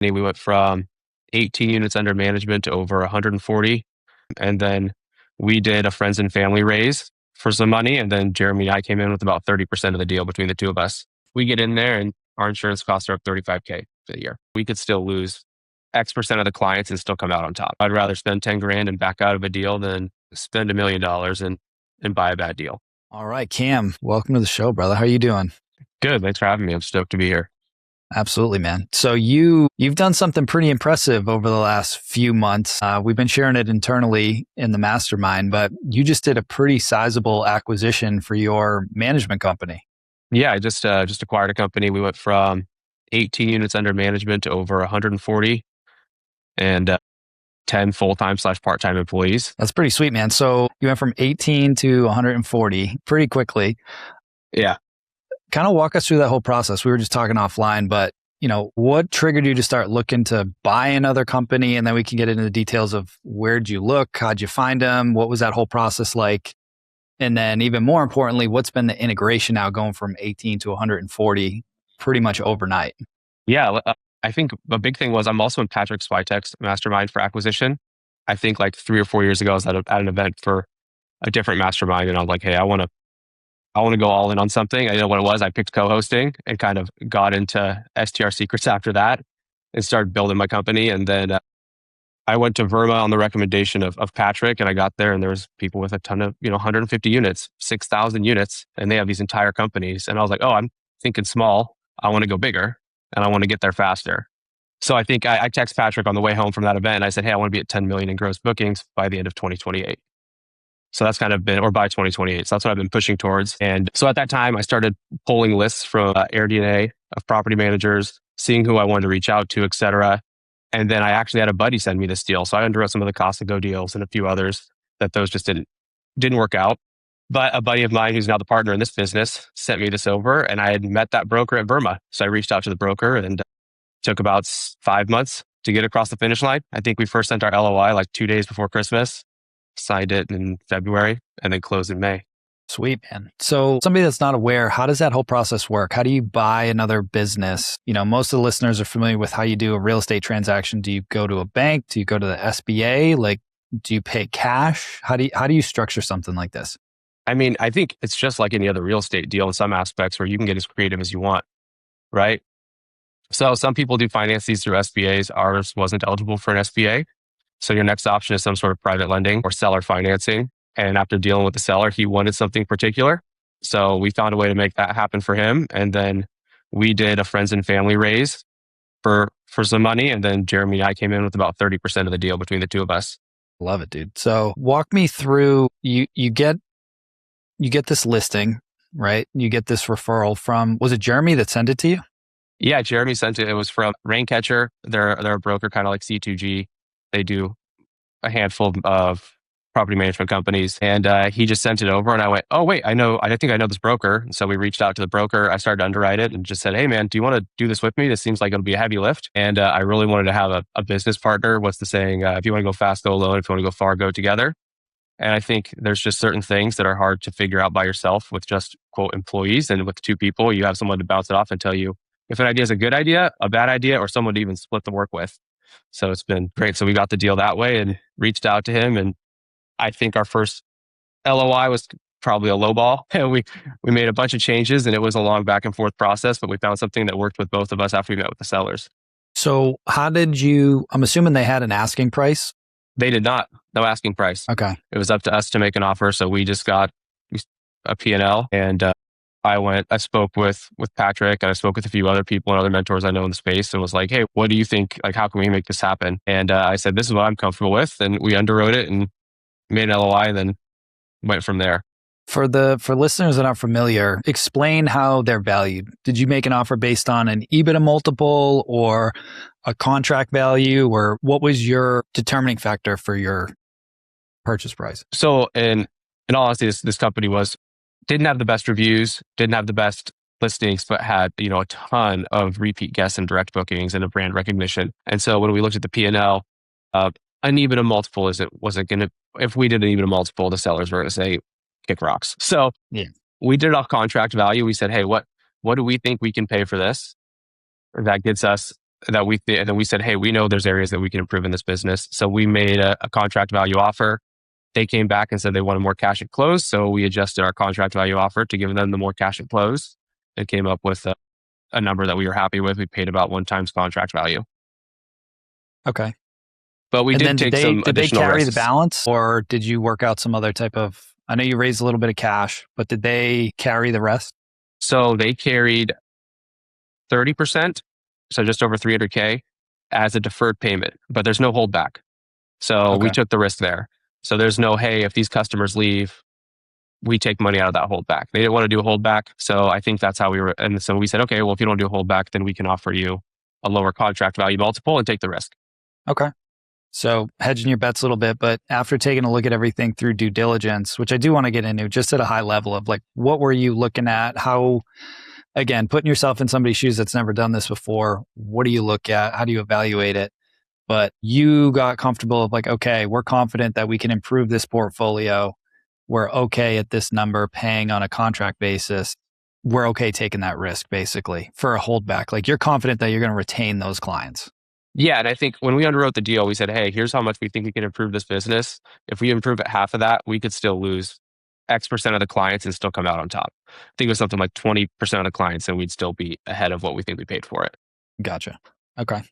We went from 18 units under management to over 140. And then we did a friends and family raise for some money. And then Jeremy and I came in with about 30% of the deal between the two of us. We get in there and our insurance costs are up 35K for the year. We could still lose X% of the clients and still come out on top. I'd rather spend 10 grand and back out of a deal than spend $1 million and buy a bad deal. All right, Cam, welcome to the show, brother. How are you doing? Good. Thanks for having me. I'm stoked to be here. Absolutely, man. So you've done something pretty impressive over the last few months. We've been sharing it internally in the mastermind, but you just did a pretty sizable acquisition for your management company. Yeah, I just acquired a company. We went from 18 units under management to over 140 and 10 full-time / part-time employees. That's pretty sweet, man. So you went from 18 to 140 pretty quickly. Yeah. Kind of walk us through that whole process. We were just talking offline, but what triggered you to start looking to buy another company? And then we can get into the details of where'd you look? How'd you find them? What was that whole process like? And then even more importantly, what's been the integration now going from 18 to 140 pretty much overnight? Yeah. I think a big thing was I'm also in Patrick Switek's mastermind for acquisition. I think like 3 or 4 years ago, I was at an event for a different mastermind and I was like, hey, I want to go all in on something. I didn't know what it was. I picked co-hosting and kind of got into STR secrets after that and started building my company. And then I went to Vrbo on the recommendation of Patrick, and I got there and there was people with a ton of, 150 units, 6,000 units, and they have these entire companies. And I was like, oh, I'm thinking small. I want to go bigger and I want to get there faster. So I think I text Patrick on the way home from that event. And I said, hey, I want to be at 10 million in gross bookings by the end of 2028. So that's kind of been, or by 2028. So that's what I've been pushing towards. And so at that time, I started pulling lists from Airbnb of property managers, seeing who I wanted to reach out to, et cetera. And then I actually had a buddy send me this deal. So I underwrote some of the Cost to Go deals and a few others that those just didn't work out. But a buddy of mine who's now the partner in this business sent me this over, and I had met that broker at Vrbo. So I reached out to the broker and took about 5 months to get across the finish line. I think we first sent our LOI like 2 days before Christmas, signed it in February, and then closed in May. Sweet, man. So somebody that's not aware, how does that whole process work? How do you buy another business? Most of the listeners are familiar with how you do a real estate transaction. Do you go to a bank? Do you go to the SBA? Like, do you pay cash? How do you structure something like this? I mean, I think it's just like any other real estate deal in some aspects where you can get as creative as you want, right? So some people do finance these through SBAs. Ours wasn't eligible for an SBA. So your next option is some sort of private lending or seller financing. And after dealing with the seller, he wanted something particular. So we found a way to make that happen for him. And then we did a friends and family raise for some money. And then Jeremy and I came in with about 30% of the deal between the two of us. Love it, dude. So walk me through, you get this listing, right? You get this referral from, was it Jeremy that sent it to you? Yeah, Jeremy sent it. It was from Raincatcher. They're a broker, kind of like C2G. They do a handful of property management companies. And he just sent it over and I went, oh, wait, I think I know this broker. And so we reached out to the broker. I started to underwrite it and just said, hey, man, do you want to do this with me? This seems like it'll be a heavy lift. And I really wanted to have a business partner. What's the saying? If you want to go fast, go alone. If you want to go far, go together. And I think there's just certain things that are hard to figure out by yourself with just, quote, employees. And with two people, you have someone to bounce it off and tell you if an idea is a good idea, a bad idea, or someone to even split the work with. So it's been great. So we got the deal that way and reached out to him. And I think our first LOI was probably a low ball. We made a bunch of changes and it was a long back and forth process, but we found something that worked with both of us after we met with the sellers. So I'm assuming they had an asking price? They did not. No asking price. Okay. It was up to us to make an offer. So we just got a P&L and I spoke with Patrick and I spoke with a few other people and other mentors I know in the space and was like, hey, what do you think? Like, how can we make this happen? And I said, this is what I'm comfortable with. And we underwrote it and made an LOI and then went from there. For listeners that aren't familiar, explain how they're valued. Did you make an offer based on an EBITDA multiple or a contract value, or what was your determining factor for your purchase price? So in all honesty, this company didn't have the best reviews, didn't have the best listings, but had a ton of repeat guests and direct bookings and a brand recognition. And so when we looked at the P&L, an EBITDA multiple wasn't going to. If we did an EBITDA multiple, the sellers were going to say, kick rocks. So yeah, we did it off contract value. We said, hey, what do we think we can pay for this? That gets us and then we said, hey, we know there's areas that we can improve in this business. So we made a contract value offer. They came back and said they wanted more cash at close. So we adjusted our contract value offer to give them the more cash at close and came up with a number that we were happy with. We paid about 1 time's contract value, Okay. but we And did then take some did they additional carry the risks. balance, or did you work out some other type of, I know you raised a little bit of cash, but did they carry the rest? So they carried 30%, so just over 300K as a deferred payment, but there's no holdback. So we Okay. took the risk there. So there's no, hey, if these customers leave, we take money out of that holdback. They didn't want to do a holdback. So I think that's how we were. And so we said, okay, well, if you don't do a holdback, then we can offer you a lower contract value multiple and take the risk. Okay. So hedging your bets a little bit, but after taking a look at everything through due diligence, which I do want to get into just at a high level of like, what were you looking at? How, again, putting yourself in somebody's shoes that's never done this before, what do you look at? How do you evaluate it? But you got comfortable of like, okay, we're confident that we can improve this portfolio. We're okay at this number paying on a contract basis. We're okay taking that risk basically for a holdback. Like you're confident that you're going to retain those clients. Yeah. And I think when we underwrote the deal, we said, hey, here's how much we think we can improve this business. If we improve at half of that, we could still lose X% of the clients and still come out on top. I think it was something like 20% of the clients, and we'd still be ahead of what we think we paid for it. Gotcha. Okay.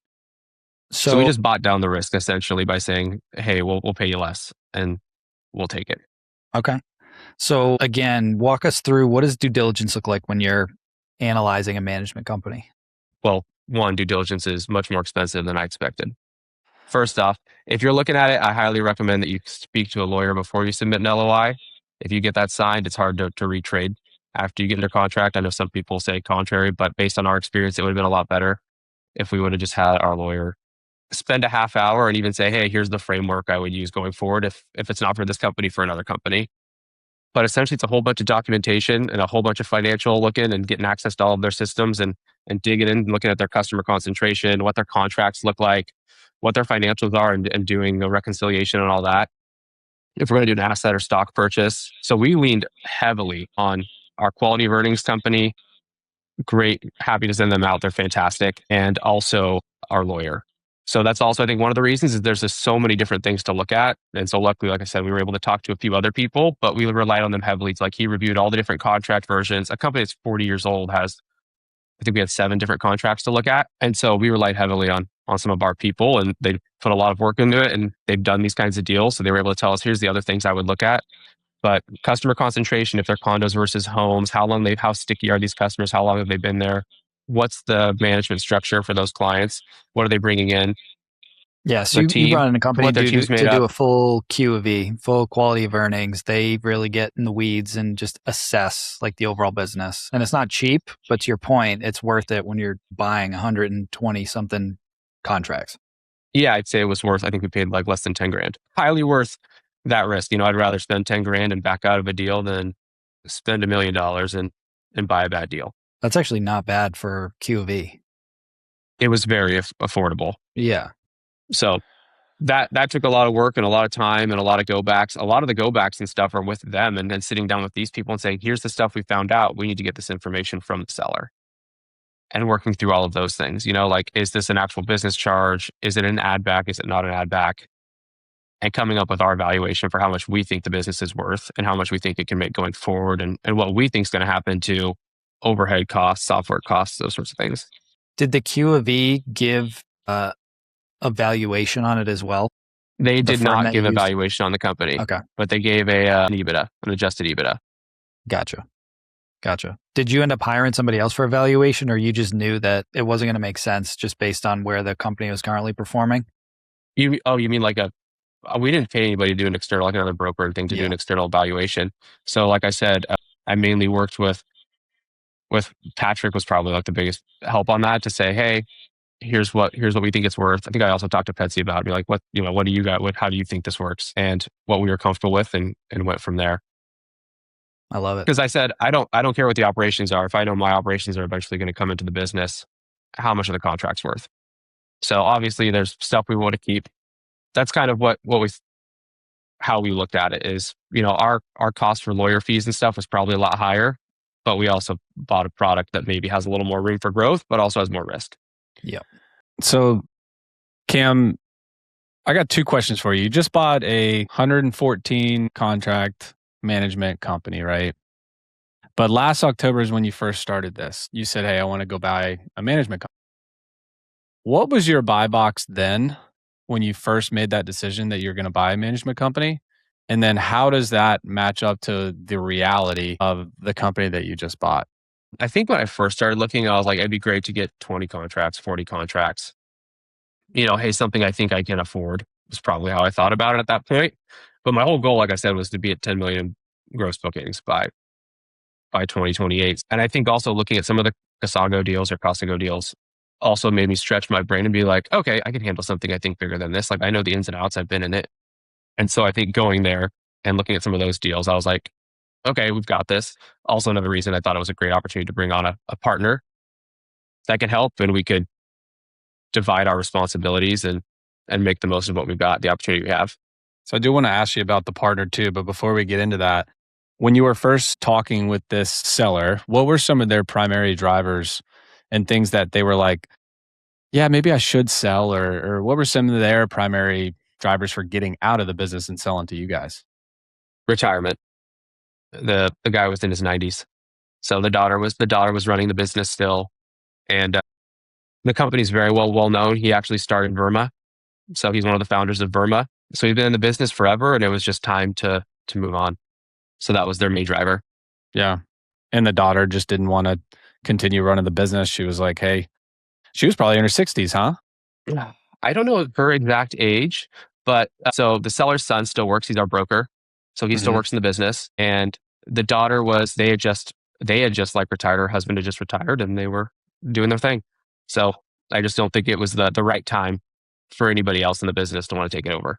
So we So, just bought down the risk essentially by saying, hey, we'll pay you less and we'll take it. okay. So again, walk us through, what does due diligence look like when you're analyzing a management company? Well, one, due diligence is much more expensive than I expected. First off, if you're looking at it, I highly recommend that you speak to a lawyer before you submit an LOI. If you get that signed, it's hard to retrade after you get into contract. I know some people say contrary, but based on our experience, it would have been a lot better if we would have just had our lawyer spend a half hour and even say, hey, here's the framework I would use going forward if it's not for this company, for another company. But essentially, it's a whole bunch of documentation and a whole bunch of financial looking and getting access to all of their systems and digging in and looking at their customer concentration, what their contracts look like, what their financials are, and doing a reconciliation and all that. If we're going to do an asset or stock purchase. So we leaned heavily on our quality of earnings company. Great. Happy to send them out. They're fantastic. And also our lawyer. So that's also, I think, one of the reasons is there's just so many different things to look at. And so luckily, like I said, we were able to talk to a few other people, but we relied on them heavily. It's like he reviewed all the different contract versions. A company that's 40 years old has, I think we had 7 different contracts to look at. And so we relied heavily on some of our people, and they put a lot of work into it, and they've done these kinds of deals. So they were able to tell us, here's the other things I would look at. But customer concentration, if they're condos versus homes, how sticky are these customers? How long have they been there? What's the management structure for those clients? What are they bringing in? Yeah, so The you team, brought in a company what their team's made to do up. a full Q of E, full quality of earnings. They really get in the weeds and just assess like the overall business. And it's not cheap, but to your point, it's worth it when you're buying 120 something contracts. Yeah, I'd say it was worth, I think we paid like less than 10 grand. Highly worth that risk. I'd rather spend 10 grand and back out of a deal than spend $1 million and buy a bad deal. That's actually not bad for Q of E. It was very affordable. Yeah. So that took a lot of work and a lot of time and a lot of go backs. A lot of the go backs and stuff are with them, and then sitting down with these people and saying, here's the stuff we found out. We need to get this information from the seller, and working through all of those things. Like, is this an actual business charge? Is it an ad back? Is it not an ad back? And coming up with our valuation for how much we think the business is worth and how much we think it can make going forward, and what we think is going to happen to overhead costs, software costs, those sorts of things. Did the Q of E give a valuation on it as well? They The did firm not that give you a used? valuation on the company, Okay. but they gave an EBITDA, an adjusted EBITDA. Gotcha. Did you end up hiring somebody else for a valuation, or you just knew that it wasn't going to make sense just based on where the company was currently performing? You mean like we didn't pay anybody to do an external, like another broker thing, to do Yeah. an external valuation. So like I said, I mainly worked with Patrick, was probably like the biggest help on that, to say, hey, here's what we think it's worth. I think I also talked to Petsy about it, be like, what do you got? How do you think this works? And what we were comfortable with, and went from there. I love it. Because I said, I don't care what the operations are. If I know my operations are eventually going to come into the business, how much are the contracts worth? So obviously there's stuff we want to keep. That's kind of how we looked at it is, our cost for lawyer fees and stuff was probably a lot higher, but we also bought a product that maybe has a little more room for growth, but also has more risk. Yeah. So, Cam, I got two questions for you. You just bought a 114 contract management company, right? But last October is when you first started this. You said, "Hey, I want to go buy a management company." What was your buy box then when you first made that decision that you're going to buy a management company? And then how does that match up to the reality of the company that you just bought? I think when I first started looking, I was like, it'd be great to get 20 contracts, 40 contracts. Hey, something I think I can afford is probably how I thought about it at that point. But my whole goal, like I said, was to be at 10 million gross bookings by 2028. And I think also looking at some of the Casago deals or Casago deals also made me stretch my brain and be like, okay, I can handle something I think bigger than this. Like I know the ins and outs, I've been in it. And so I think going there and looking at some of those deals, I was like, okay, we've got this. Also, another reason I thought it was a great opportunity to bring on a partner that can help and we could divide our responsibilities and make the most of what we've got, the opportunity we have. So I do want to ask you about the partner too, but before we get into that, when you were first talking with this seller, what were some of their primary drivers and things that they were like, yeah, maybe I should sell, or what were some of their primary drivers for getting out of the business and selling to you guys? Retirement. The guy was in his 90s. So the daughter was running the business still. And the company's very well known. He actually started Verma. So he's one of the founders of Verma. So he's been in the business forever and it was just time to move on. So that was their main driver. Yeah. And the daughter just didn't want to continue running the business. She was like, hey, she was probably in her 60s, huh? Yeah. I don't know her exact age, but so the seller's son still works. He's our broker. So he still Hmm. works in the business. And the daughter was, they had just like retired. Her husband had just retired and they were doing their thing. So I just don't think it was the right time for anybody else in the business to want to take it over.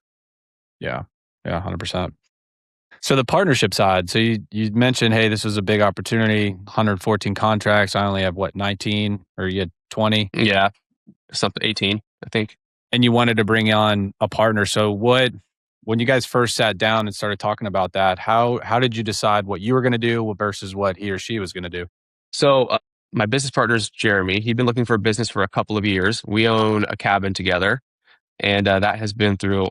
Yeah. Yeah. 100%. So the partnership side. So you mentioned, hey, this was a big opportunity. 114 contracts. I only have what, 19, or you had 20, Yeah. Something 18, I think. and you wanted to bring on a partner. So when you guys first sat down and started talking about that, how did you decide what you were going to do versus what he or she was going to do? So my business partner is Jeremy. He'd been looking for a business for a couple of years. We own a cabin together, and that has been through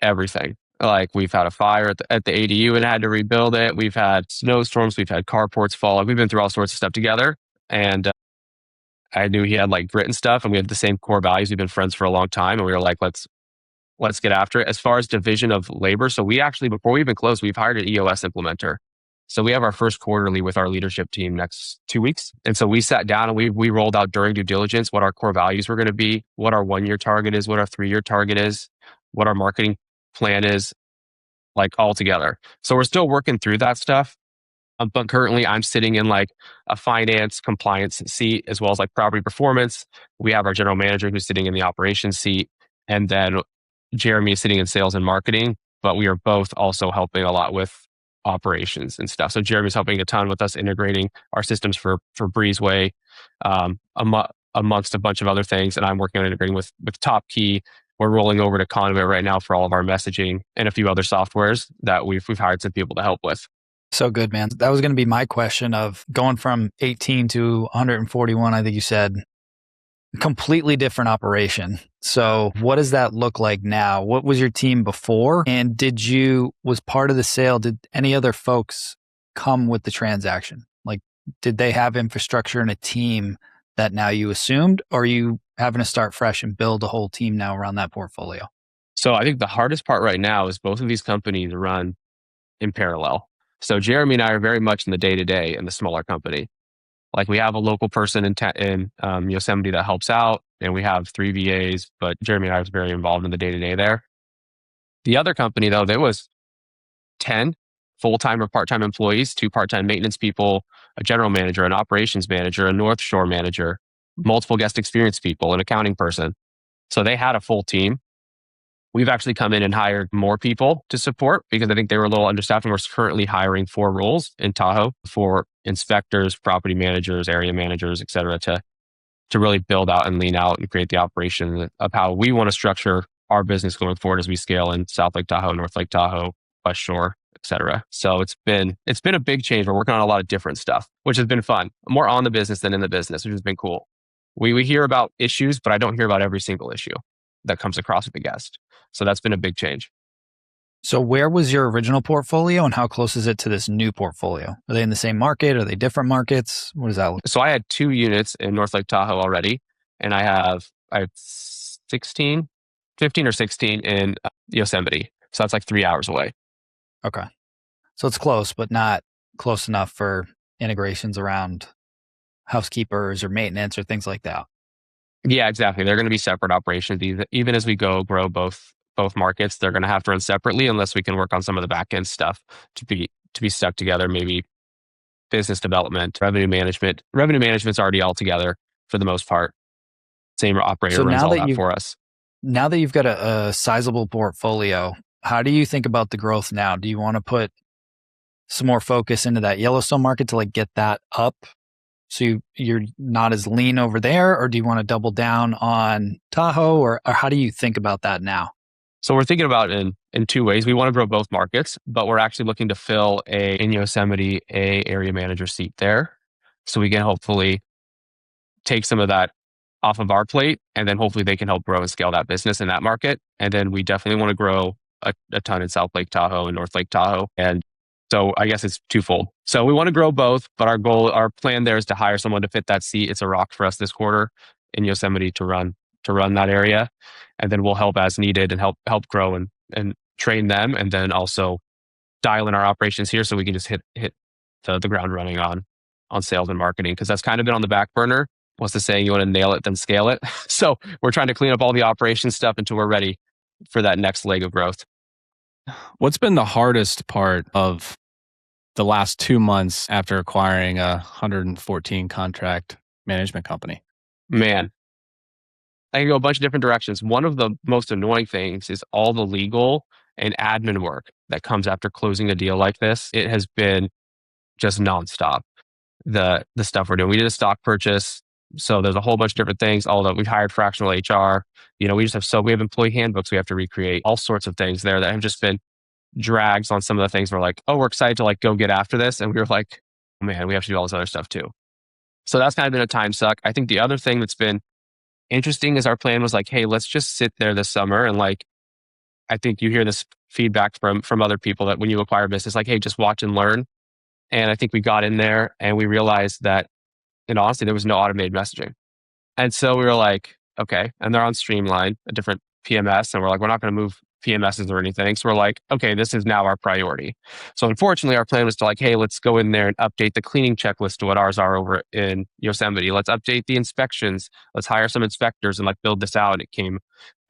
everything. Like we've had a fire at the ADU and had to rebuild it. We've had snowstorms. We've had carports fall. Like we've been through all sorts of stuff together. And I knew he had like grit and stuff, and we had the same core values. We've been friends for a long time, and we were like, let's get after it. As far as division of labor, so we actually, before we even closed, we've hired an EOS implementer. So we have our first quarterly with our leadership team next 2 weeks. And so we sat down and we rolled out during due diligence what our core values were going to be, what our 1 year target is, what our 3 year target is, what our marketing plan is, like all together. So we're still working through that stuff. But currently, I'm sitting in like a finance compliance seat as well as like property performance. We have our general manager who's sitting in the operations seat. And then Jeremy is sitting in sales and marketing, but we are both also helping a lot with operations and stuff. So Jeremy's helping a ton with us integrating our systems for Breezeway, amongst a bunch of other things. And I'm working on integrating with Top Key. We're rolling over to Conduit right now for all of our messaging and a few other softwares that we've hired some people to help with. So good, man. That was going to be my question of going from 18 to 141, I think you said. Completely different operation. So what does that look like now? What was your team before? And was part of the sale, did any other folks come with the transaction? Like, did they have infrastructure and a team that now you assumed, or are you having to start fresh and build a whole team now around that portfolio? So I think the hardest part right now is both of these companies run in parallel. So Jeremy and I are very much in the day to day in the smaller company. Like we have a local person in Yosemite that helps out, and we have 3 VAs. But Jeremy and I was very involved in the day to day there. The other company though, there was 10 full time or part time employees, 2 part time maintenance people, a general manager, an operations manager, a North Shore manager, multiple guest experience people, an accounting person. So they had a full team. We've actually come in and hired more people to support because I think they were a little understaffed, and we're currently hiring 4 roles in Tahoe for inspectors, property managers, area managers, et cetera, to really build out and lean out and create the operation of how we want to structure our business going forward as we scale in South Lake Tahoe, North Lake Tahoe, West Shore, et cetera. So it's been a big change. We're working on a lot of different stuff, which has been fun. More on the business than in the business, which has been cool. We hear about issues, but I don't hear about every single issue that comes across with the guest. So that's been a big change. So where was your original portfolio and how close is it to this new portfolio? Are they in the same market? Are they different markets? What does that look? So I had 2 units in North Lake Tahoe already, and I have 16, 15 or 16 in Yosemite. So that's like 3 hours away. Okay. So it's close, but not close enough for integrations around housekeepers or maintenance or things like that. Yeah, exactly. They're going to be separate operations. Even as we grow both markets, they're going to have to run separately unless we can work on some of the back end stuff to be stuck together. Maybe business development, revenue management. Revenue management's already all together for the most part. Same operator So runs all that for us. now that you've got a sizable portfolio, how do you think about the growth now? Do you want to put some more focus into that Yellowstone market to like get that up so you're not as lean over there, or do you want to double down on Tahoe, or how do you think about that now? So we're thinking about in two ways. We want to grow both markets, but we're actually looking to fill in Yosemite a area manager seat there, so we can hopefully take some of that off of our plate, and then hopefully they can help grow and scale that business in that market. And then we definitely want to grow a ton in South Lake Tahoe and North Lake Tahoe. And so I guess it's twofold. So we want to grow both, but our plan there is to hire someone to fit that seat. It's a rock for us this quarter in Yosemite to run that area, and then we'll help as needed and help grow and train them, and then also dial in our operations here so we can just hit the ground running on sales and marketing, because that's kind of been on the back burner. What's the saying? You want to nail it, then scale it. So we're trying to clean up all the operation stuff until we're ready for that next leg of growth. What's been the hardest part of the last 2 months after acquiring a 114 contract management company? Man, I can go a bunch of different directions. One of the most annoying things is all the legal and admin work that comes after closing a deal like this. It has been just nonstop. The stuff we're doing. We did a stock purchase, so there's a whole bunch of different things. Although we've hired fractional HR, we have employee handbooks we have to recreate, all sorts of things there that have just been drags on some of the things. We're like, oh, we're excited to like go get after this, and we were like, oh, man, we have to do all this other stuff too. So that's kind of been a time suck. I think the other thing that's been interesting is our plan was like, hey, let's just sit there this summer and like, I think you hear this feedback from other people that when you acquire a business, like, hey, just watch and learn. And I think we got in there and we realized that, and honestly, there was no automated messaging. And so we were like, okay, and they're on Streamline, a different PMS, and we're like, we're not going to move PMSs or anything. So we're like, okay, this is now our priority. So unfortunately, our plan was to like, hey, let's go in there and update the cleaning checklist to what ours are over in Yosemite. Let's update the inspections. Let's hire some inspectors and like build this out. And it came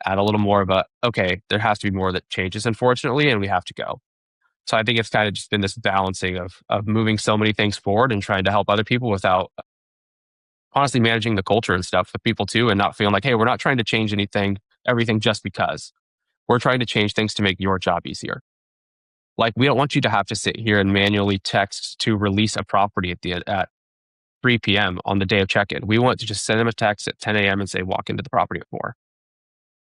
at a little more of a, okay, there has to be more that changes, unfortunately, and we have to go. So I think it's kind of just been this balancing of moving so many things forward and trying to help other people without honestly managing the culture and stuff with people too, and not feeling like, hey, we're not trying to change everything just because. We're trying to change things to make your job easier. Like, we don't want you to have to sit here and manually text to release a property at 3 p.m. on the day of check-in. We want to just send them a text at 10 a.m. and say, walk into the property at 4.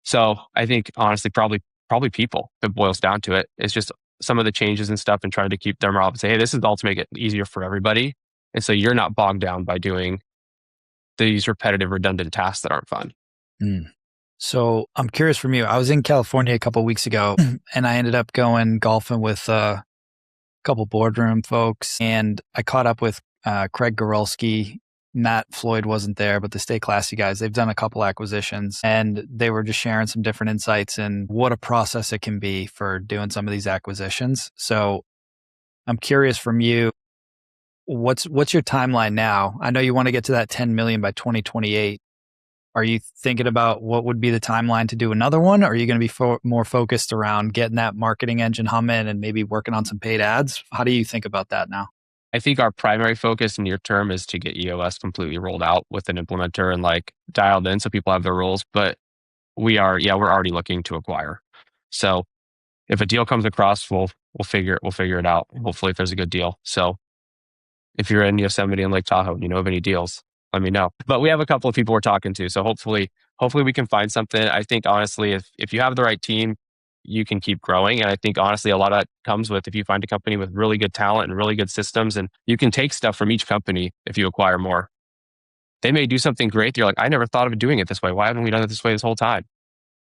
So I think honestly, probably people, if it boils down to it. It's just some of the changes and stuff and trying to keep them up and say, hey, this is all to make it easier for everybody. And so you're not bogged down by doing these repetitive, redundant tasks that aren't fun. Mm. So I'm curious from you. I was in California a couple of weeks ago and I ended up going golfing with a couple boardroom folks, and I caught up with Craig Goralski. Matt Floyd wasn't there, but the Stay Classy guys, they've done a couple acquisitions and they were just sharing some different insights and what a process it can be for doing some of these acquisitions. So I'm curious from you, what's your timeline now? I know you want to get to that 10 million by 2028. Are you thinking about what would be the timeline to do another one? Or are you going to be more focused around getting that marketing engine humming and maybe working on some paid ads? How do you think about that now? I think our primary focus near term is to get EOS completely rolled out with an implementer and like dialed in so people have their roles. But we're already looking to acquire. So if a deal comes across, we'll figure it out. Hopefully, if there's a good deal. So if you're in Yosemite and Lake Tahoe and you know of any deals, let me know. But we have a couple of people we're talking to. So hopefully we can find something. I think honestly, if you have the right team, you can keep growing. And I think honestly, a lot of that comes with if you find a company with really good talent and really good systems, and you can take stuff from each company if you acquire more. They may do something great. You're like, I never thought of doing it this way. Why haven't we done it this way this whole time?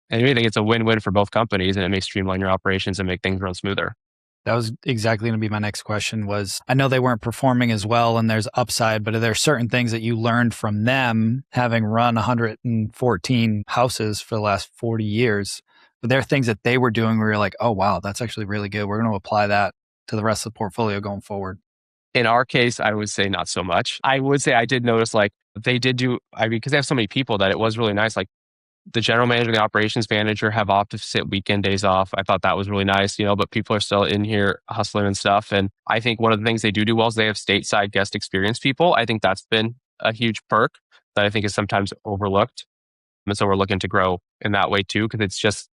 And I think it's a win-win for both companies, and it may streamline your operations and make things run smoother. That was exactly going to be my next question was, I know they weren't performing as well and there's upside, but are there certain things that you learned from them having run 114 houses for the last 40 years? But there are things that they were doing where you're like, oh, wow, that's actually really good. We're going to apply that to the rest of the portfolio going forward. In our case, I would say not so much. I would say I did notice like they did do, I mean, because they have so many people that it was really nice. Like the general manager and the operations manager have opposite weekend days off. I thought that was really nice, but people are still in here hustling and stuff. And I think one of the things they do well is they have stateside guest experience people. I think that's been a huge perk that I think is sometimes overlooked. And so we're looking to grow in that way too, because it's just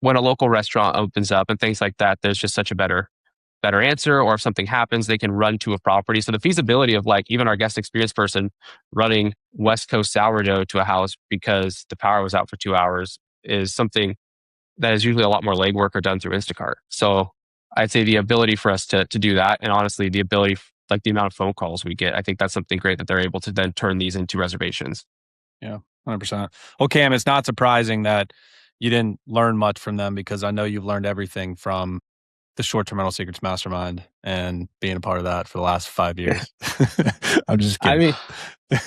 when a local restaurant opens up and things like that, there's just such a better answer, or if something happens, they can run to a property. So the feasibility of like even our guest experience person running West Coast sourdough to a house because the power was out for 2 hours is something that is usually a lot more legwork or done through Instacart. So I'd say the ability for us to do that, and honestly, the ability, like the amount of phone calls we get, I think that's something great that they're able to then turn these into reservations. Yeah, 100%. Well, Cam, it's not surprising that you didn't learn much from them because I know you've learned everything from the short-term rental secrets mastermind and being a part of that for the last 5 years. I'm just kidding. I mean,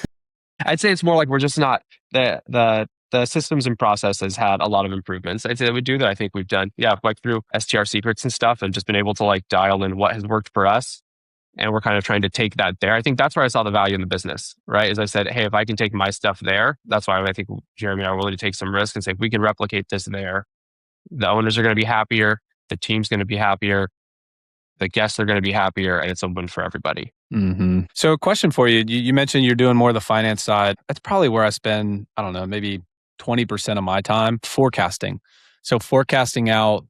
I'd say it's more like we're just not the systems and processes had a lot of improvements. I'd say that we do that. I think we've done, like through STR secrets and stuff, and just been able to like dial in what has worked for us. And we're kind of trying to take that there. I think that's where I saw the value in the business, right? As I said, hey, if I can take my stuff there, that's why I think Jeremy and I are willing to take some risk and say, if we can replicate this there, the owners are going to be happier, the team's going to be happier, the guests are going to be happier, and it's a win for everybody. Mm-hmm. So a question for you. You mentioned you're doing more of the finance side. That's probably where I spend, I don't know, maybe 20% of my time forecasting. So forecasting out,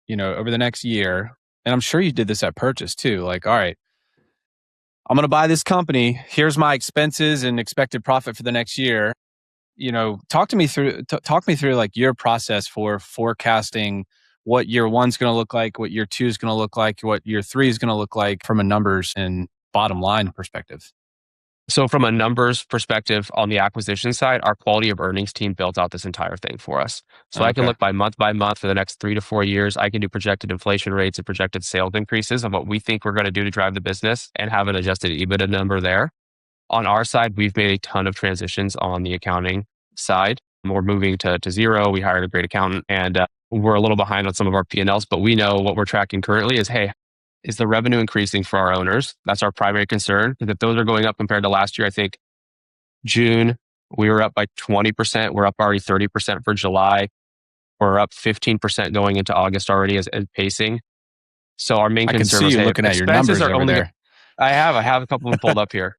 over the next year, and I'm sure you did this at purchase too. Like, all right, I'm going to buy this company. Here's my expenses and expected profit for the next year. Talk me through like your process for forecasting what year one's going to look like, what year two is going to look like, what year three is going to look like from a numbers and bottom line perspective. So from a numbers perspective on the acquisition side, our quality of earnings team built out this entire thing for us. So I can look by month for the next 3 to 4 years. I can do projected inflation rates and projected sales increases of what we think we're going to do to drive the business and have an adjusted EBITDA number there. On our side, we've made a ton of transitions on the accounting side. We're moving to zero. We hired a great accountant, and we're a little behind on some of our P&Ls, but we know what we're tracking currently is, hey, is the revenue increasing for our owners? That's our primary concern. Because if those are going up compared to last year, I think June, we were up by 20%. We're up already 30% for July. We're up 15% going into August already as pacing. So our main concern was, hey, looking at your numbers over there. I have a couple of them pulled up here.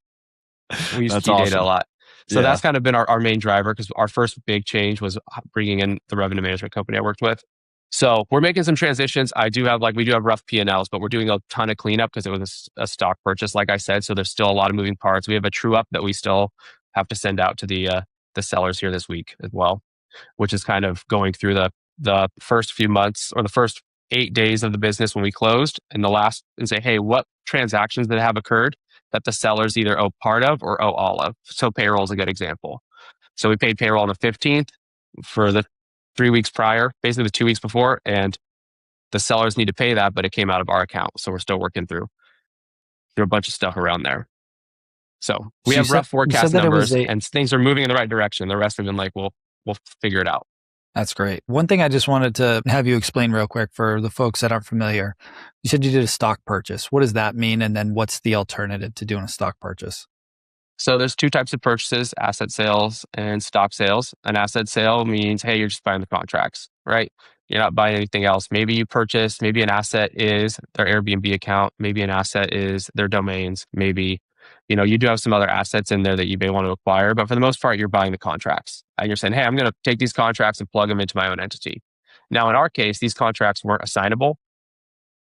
We use key data a lot. So that's kind of been our main driver, because our first big change was bringing in the revenue management company I worked with. So we're making some transitions. We do have rough P&Ls, but we're doing a ton of cleanup because it was a stock purchase, like I said. So there's still a lot of moving parts. We have a true up that we still have to send out to the sellers here this week as well, which is kind of going through the first few months or the first 8 days of the business when we closed and say, hey, what transactions that have occurred that the sellers either owe part of or owe all of. So payroll is a good example. So we paid payroll on the 15th for the 3 weeks prior, basically the 2 weeks before, and the sellers need to pay that, but it came out of our account. So we're still working through a bunch of stuff around there. So we have rough forecast numbers and things are moving in the right direction. The rest of them, we'll figure it out. That's great. One thing I just wanted to have you explain real quick for the folks that aren't familiar. You said you did a stock purchase. What does that mean? And then what's the alternative to doing a stock purchase? So there's 2 types of purchases, asset sales and stock sales. An asset sale means, hey, you're just buying the contracts, right? You're not buying anything else. Maybe you purchase, maybe an asset is their Airbnb account. Maybe an asset is their domains. Maybe, you do have some other assets in there that you may want to acquire, but for the most part, you're buying the contracts. And you're saying, hey, I'm going to take these contracts and plug them into my own entity. Now, in our case, these contracts weren't assignable.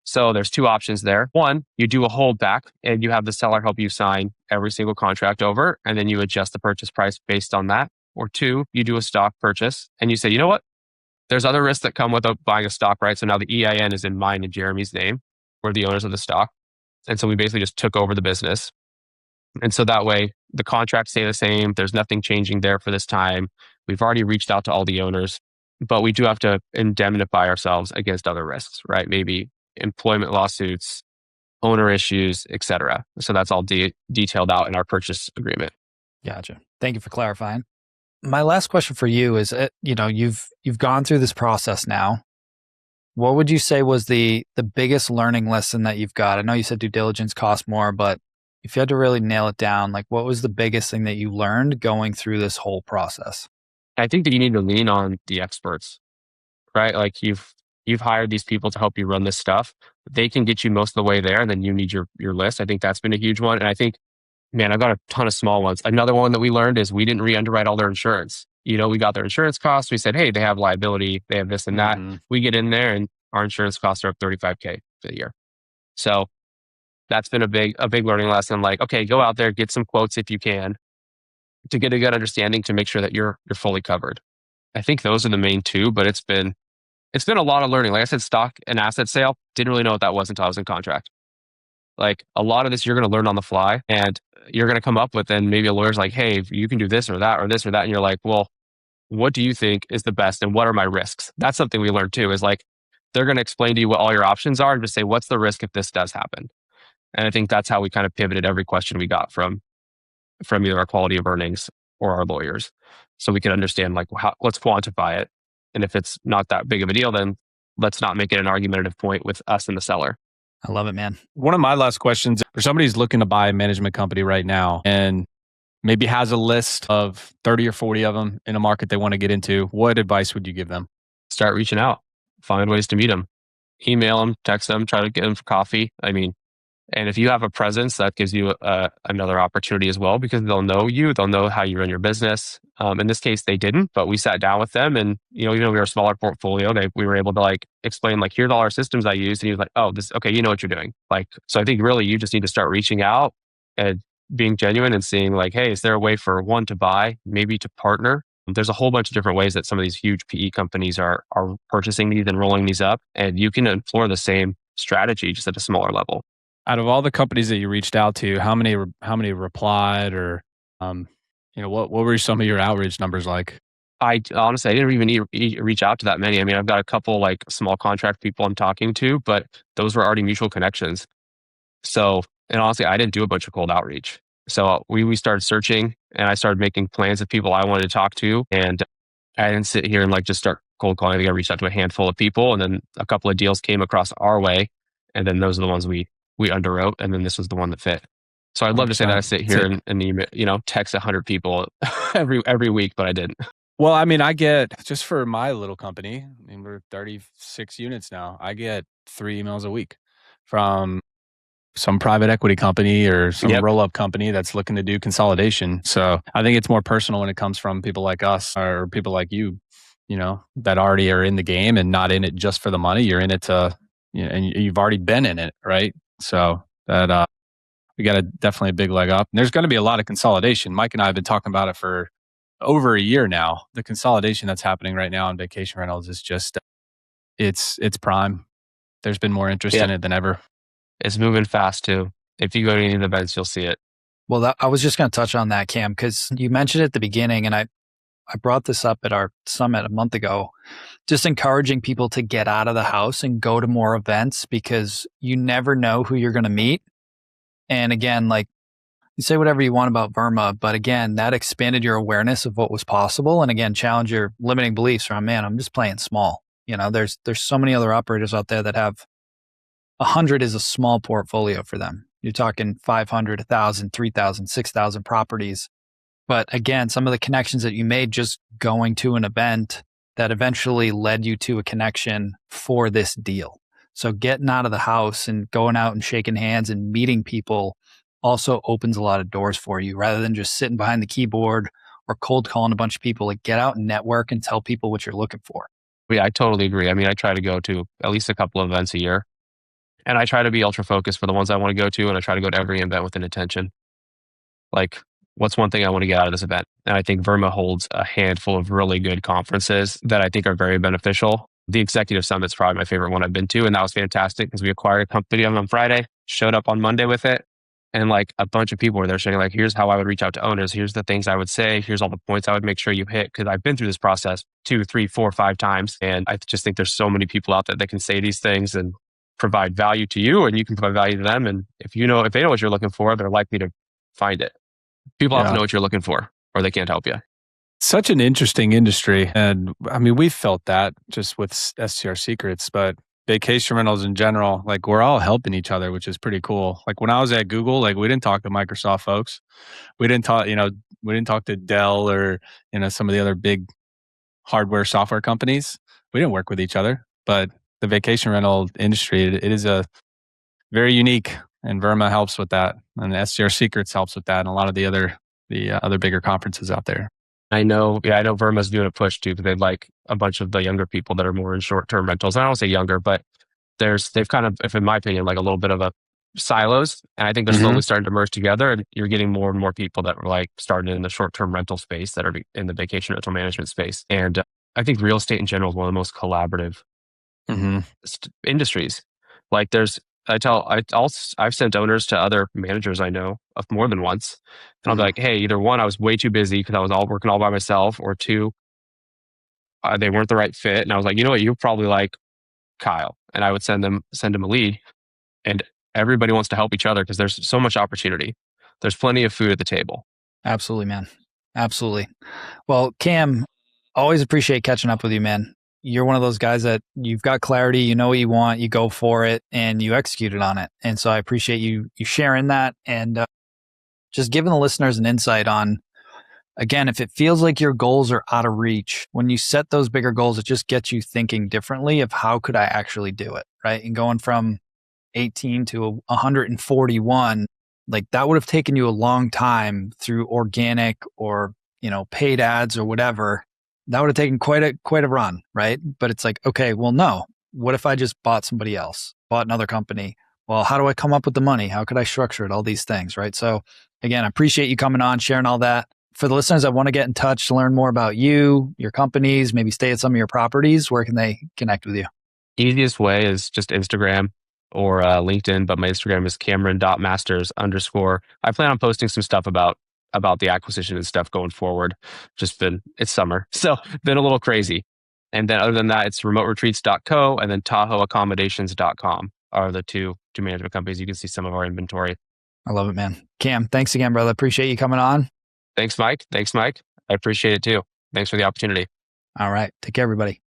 So there's 2 options there. One, you do a holdback and you have the seller help you sign every single contract over, and then you adjust the purchase price based on that. Or 2, you do a stock purchase and you say, you know what? There's other risks that come with buying a stock, right? So now the EIN is in mine and Jeremy's name. We're the owners of the stock. And so we basically just took over the business. And so that way the contracts stay the same. There's nothing changing there for this time. We've already reached out to all the owners, but we do have to indemnify ourselves against other risks, right? Maybe employment lawsuits, owner issues, etc. So that's all detailed out in our purchase agreement. Gotcha. Thank you for clarifying. My last question for you is, you've gone through this process now. What would you say was the biggest learning lesson that you've got? I know you said due diligence costs more, but if you had to really nail it down, like what was the biggest thing that you learned going through this whole process? I think that you need to lean on the experts, right? Like you've hired these people to help you run this stuff. They can get you most of the way there, and then you need your list. I think that's been a huge one. And I think, man, I've got a ton of small ones. Another one that we learned is we didn't re-underwrite all their insurance. We got their insurance costs. We said, hey, they have liability, they have this and that. We get in there and our insurance costs are up 35K for the year. So that's been a big learning lesson. Like, okay, go out there, get some quotes if you can to get a good understanding to make sure that you're fully covered. I think those are the main two, but it's been a lot of learning. Like I said, stock and asset sale, didn't really know what that was until I was in contract. Like a lot of this you're going to learn on the fly, and you're going to come up with, and maybe a lawyer's like, hey, you can do this or that or this or that. And you're like, well, what do you think is the best and what are my risks? That's something we learned too, is like, they're going to explain to you what all your options are and just say, what's the risk if this does happen? And I think that's how we kind of pivoted every question we got from either our quality of earnings or our lawyers. So we could understand, like, let's quantify it. And if it's not that big of a deal, then let's not make it an argumentative point with us and the seller. I love it, man. One of my last questions, for somebody who's looking to buy a management company right now and maybe has a list of 30 or 40 of them in a market they want to get into, what advice would you give them? Start reaching out, find ways to meet them, email them, text them, try to get them for coffee. I mean, and if you have a presence, that gives you another opportunity as well, because they'll know you, they'll know how you run your business. In this case, they didn't, but we sat down with them, and even though we were a smaller portfolio, we were able to like explain, like, here's all our systems I use, and he was like, oh, this, okay, you know what you're doing. Like, so I think really you just need to start reaching out and being genuine and seeing, like, hey, is there a way for one to buy, maybe to partner? There's a whole bunch of different ways that some of these huge PE companies are purchasing these and rolling these up, and you can employ the same strategy just at a smaller level. Out of all the companies that you reached out to, how many replied, or what were some of your outreach numbers like? I honestly, I didn't even reach out to that many. I mean, I've got a couple like small contract people I'm talking to, but those were already mutual connections. So, and honestly, I didn't do a bunch of cold outreach. So we started searching, and I started making plans of people I wanted to talk to, and I didn't sit here and like just start cold calling. I think I reached out to a handful of people, and then a couple of deals came across our way, and then those are the ones we underwrote, and then this was the one that fit. So I'd love to say that I sit here and email, text 100 people every week, but I didn't. Well, I mean, I get, just for my little company, I mean, we're 36 units now. I get 3 emails a week from some private equity company or some roll-up company that's looking to do consolidation. So I think it's more personal when it comes from people like us or people like you, that already are in the game and not in it just for the money. You're in it to, and you've already been in it, right? So that we got definitely a big leg up. And there's going to be a lot of consolidation. Mike and I have been talking about it for over a year now. The consolidation that's happening right now in vacation rentals is just, it's prime. There's been more interest in it than ever. It's moving fast too. If you go to any of the events, you'll see it. Well, I was just going to touch on that, Cam, because you mentioned at the beginning, and I brought this up at our summit a month ago, just encouraging people to get out of the house and go to more events, because you never know who you're going to meet. And again, like, you say whatever you want about Vrbo, but again, that expanded your awareness of what was possible. And again, challenge your limiting beliefs around, man, I'm just playing small. There's so many other operators out there that have 100 is a small portfolio for them. You're talking 500, 1,000, 3,000, 6,000 properties. But again, some of the connections that you made just going to an event that eventually led you to a connection for this deal. So getting out of the house and going out and shaking hands and meeting people also opens a lot of doors for you, rather than just sitting behind the keyboard or cold calling a bunch of people. Like, get out and network and tell people what you're looking for. Yeah, I totally agree. I mean, I try to go to at least a couple of events a year, and I try to be ultra focused for the ones I want to go to, and I try to go to every event with an intention. Like, what's one thing I want to get out of this event? And I think Vrbo holds a handful of really good conferences that I think are very beneficial. The Executive Summit's probably my favorite one I've been to, and that was fantastic because we acquired a company on Friday, showed up on Monday with it, And like a bunch of people were there saying like, here's how I would reach out to owners. Here's the things I would say. Here's all the points I would make sure you hit. Cause I've been through this process 2, 3, 4, 5 times. And I just think there's so many people out there that can say these things and provide value to you, and you can provide value to them. And if they know what you're looking for, they're likely to find it. People have to Yeah. know what you're looking for or they can't help you. Such an interesting industry. And I mean, we've felt that just with STR Secrets, but vacation rentals in general, like we're all helping each other, which is pretty cool. Like when I was at Google, like we didn't talk to Microsoft folks. We didn't talk to Dell or, some of the other big hardware software companies. We didn't work with each other, but the vacation rental industry, it is a very unique, and Verma helps with that. And STR Secrets helps with that. And a lot of the other bigger conferences out there. I know Verma's doing a push too, because they'd like a bunch of the younger people that are more in short-term rentals. I don't say younger, but they've kind of, if in my opinion, like a little bit of a silos. And I think they're slowly starting to merge together. And you're getting more and more people that were like started in the short-term rental space that are in the vacation rental management space. And I think real estate in general is one of the most collaborative industries. Like I've sent owners to other managers I know of more than once. And I'll be like, hey, either one, I was way too busy because I was all working all by myself, or two, they weren't the right fit. And I was like, you know what, you're probably like Kyle. And I would send him a lead. And everybody wants to help each other because there's so much opportunity. There's plenty of food at the table. Absolutely, man. Absolutely. Well, Cam, always appreciate catching up with you, man. You're one of those guys that you've got clarity, you know what you want, you go for it, and you executed on it. And so I appreciate you sharing that, and just giving the listeners an insight on, again, if it feels like your goals are out of reach, when you set those bigger goals, it just gets you thinking differently of how could I actually do it, right? And going from 18 to 141, like that would have taken you a long time through organic or, paid ads or whatever. That would have taken quite a run, right? But it's like, okay, well, no. What if I just bought somebody else, bought another company? Well, how do I come up with the money? How could I structure it? All these things, right? So again, I appreciate you coming on, sharing all that. For the listeners that want to get in touch to learn more about you, your companies, maybe stay at some of your properties, where can they connect with you? Easiest way is just Instagram or LinkedIn, but my Instagram is Cameron.masters_. I plan on posting some stuff about the acquisition and stuff going forward. It's summer, so been a little crazy. And then other than that, it's remoteretreats.co and then TahoeAccommodations.com are the two management companies. You can see some of our inventory. I love it, man. Cam, thanks again, brother. Appreciate you coming on. Thanks, Mike. I appreciate it too. Thanks for the opportunity. All right. Take care, everybody.